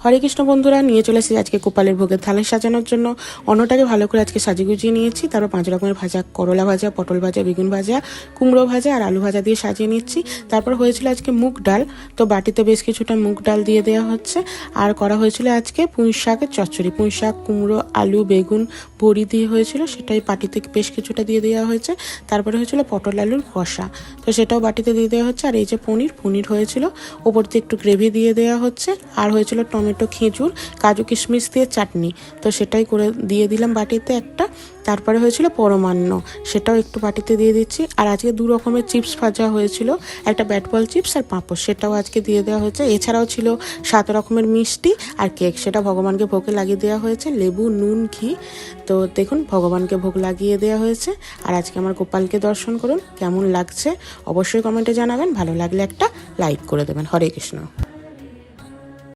হরে কৃষ্ণ বন্ধুরা, নিয়ে চলে এসেছি আজকে গোপালের ভোগের থালা সাজানোর জন্য। অন্নটাকে ভালো করে আজকে সাজিয়ে গুজিয়ে নিয়েছি। তারপর 5 রকমের ভাজা, করলা ভাজা, পটল ভাজা, বেগুন ভাজা, কুমড়ো ভাজা আর আলু ভাজা দিয়ে সাজিয়ে নিচ্ছি। তারপর হয়েছিল আজকে মুগ ডাল, তো বাটিতে বেশ কিছুটা মুগ ডাল দিয়ে দেওয়া হচ্ছে। আর করা হয়েছিল আজকে পুঁই শাকের চচ্চড়ি, পুঁই শাক, কুমড়ো, আলু, বেগুন, বড়ি দিয়ে হয়েছিল, সেটাই বাটিতে বেশ কিছুটা দিয়ে দেওয়া হয়েছে। তারপরে হয়েছিল পটল আলুর কষা, তো সেটাও বাটিতে দিয়ে দেওয়া হচ্ছে। আর এই যে পনির হয়েছিল, ওপর দিয়ে একটু গ্রেভি দিয়ে দেওয়া হচ্ছে। আর হয়েছিল টমেটো, খেজুর, কাজু কিশমিশ দিয়ে চাটনি, তো সেটাই করে দিয়ে দিলাম বাটিতে একটা। তারপরে হয়েছিল পরমান্ন, সেটাও একটু বাটিতে দিয়ে দিচ্ছি। আর আজকে 2 রকমের চিপস ভাজা হয়েছিল, একটা ব্যাট বল চিপস আর পাঁপড়, সেটাও আজকে দিয়ে দেওয়া হয়েছে। এছাড়াও ছিল 7 রকমের মিষ্টি আর কেক, সেটা ভগবানকে ভোগে লাগিয়ে দেওয়া হয়েছে, লেবু, নুন, ঘি। তো দেখুন ভগবানকে ভোগ লাগিয়ে দেওয়া হয়েছে। আর আজকে আমার গোপালকে দর্শন করুন, কেমন লাগছে অবশ্যই কমেন্টে জানাবেন। ভালো লাগলে একটা লাইক করে দেবেন। হরে কৃষ্ণ।